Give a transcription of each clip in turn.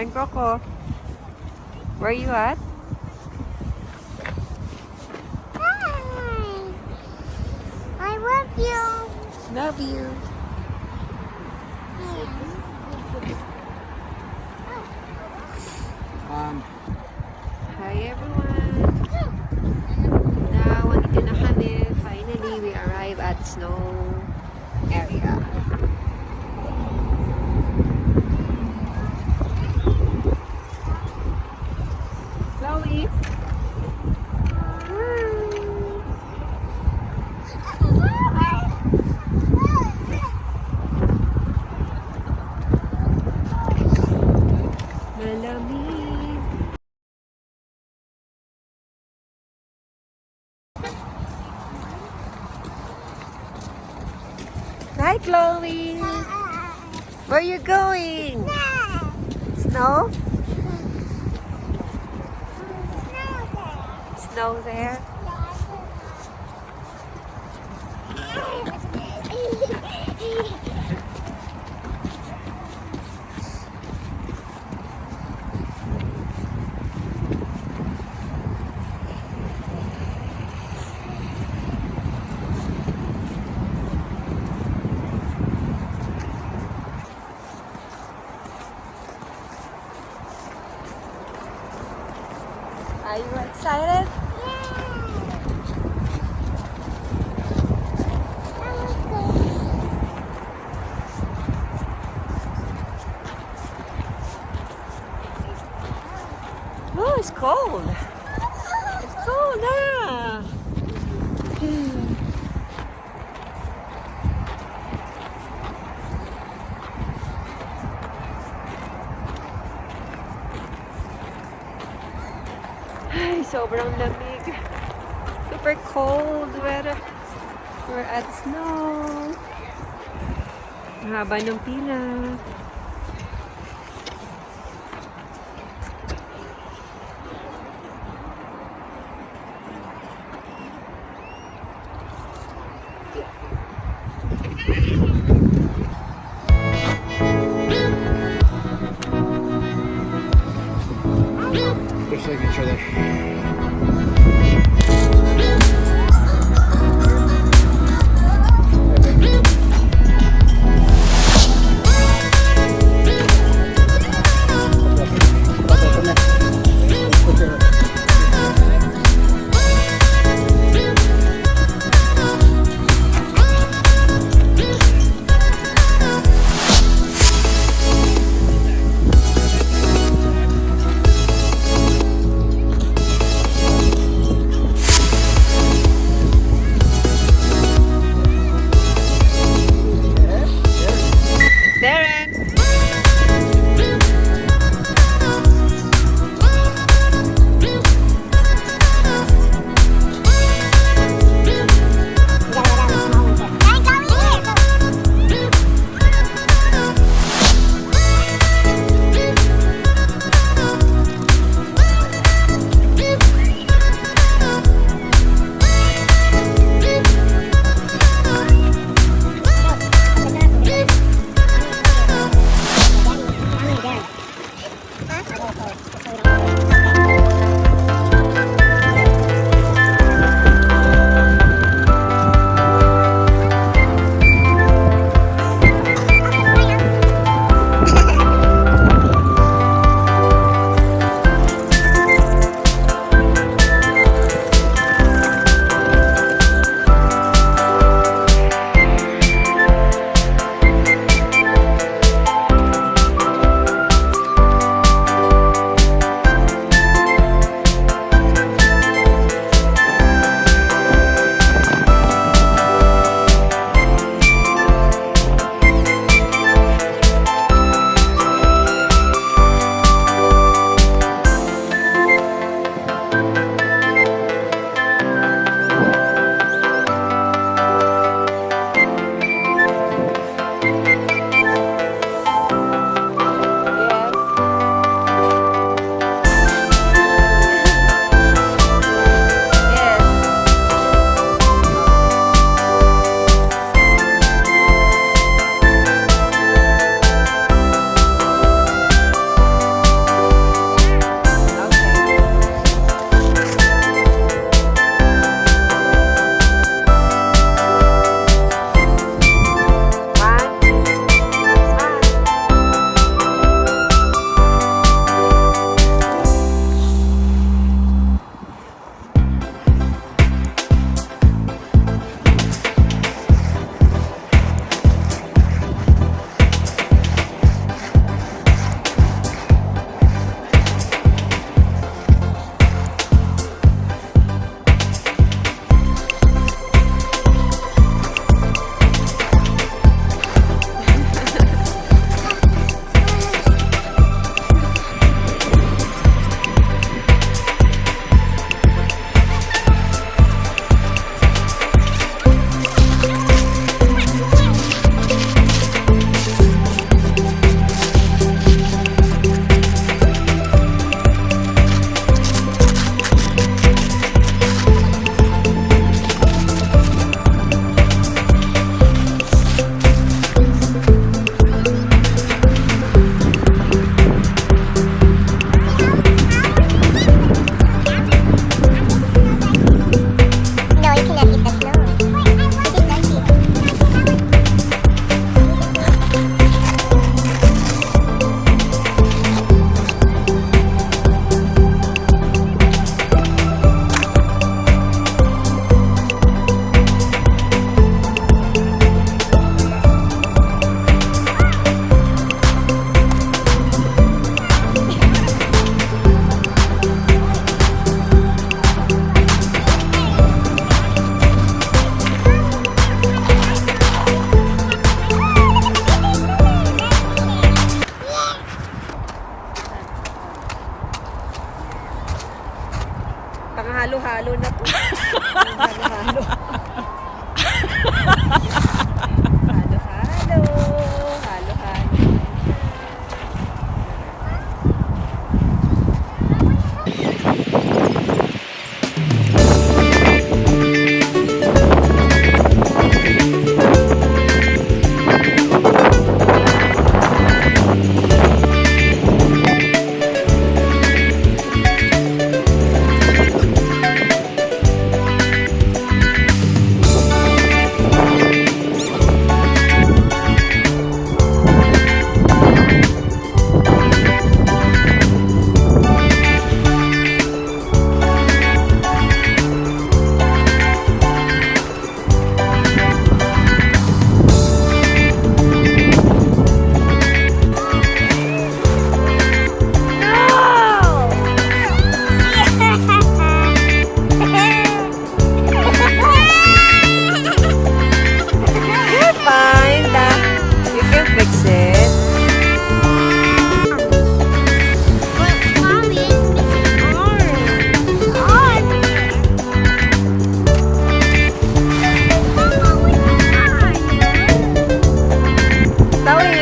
And Coco, where are you at? Hi. I love you. Love you. Hi everyone. Now, andito na kami. Finally, we arrive at snow area. Chloe. Malamig. Hi, Chloe. Where are you going? Snow? Snow there? Are you excited? Oh, it's cold. It's cold, ah. Ay, sobrang lamig. Super cold weather. We're at snow. Ang haba ng pila. There's signature there. Halo. Halo, halo. Halo, halo. Fine, you can fix it. But Mommy is missing arm. Mama, with the arm. Tawi.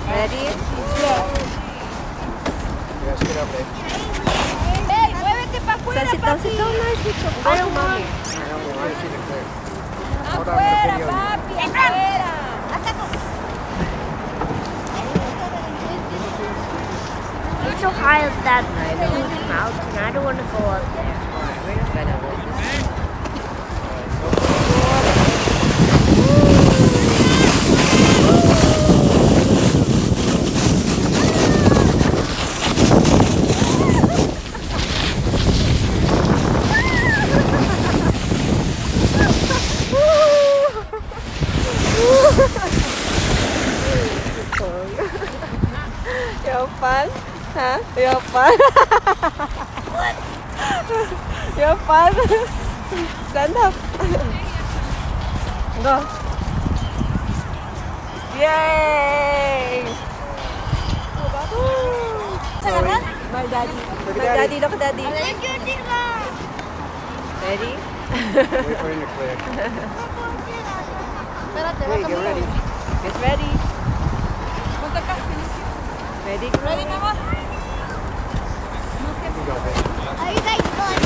Ready? Ready? Yes, get up there. Sit down nice with your I don't want. I want to see the clear. Hold on, I'm gonna video you. It's so high up that huge mountain. I don't want to go up there. We're not gonna go this. You have fun? Huh? You have fun? You have fun? Stand up. Go. Yay! My daddy, look at daddy. Ready? Wait for him to clear. Hey, get ready. Get ready. Ready? You go, baby. Are you guys going?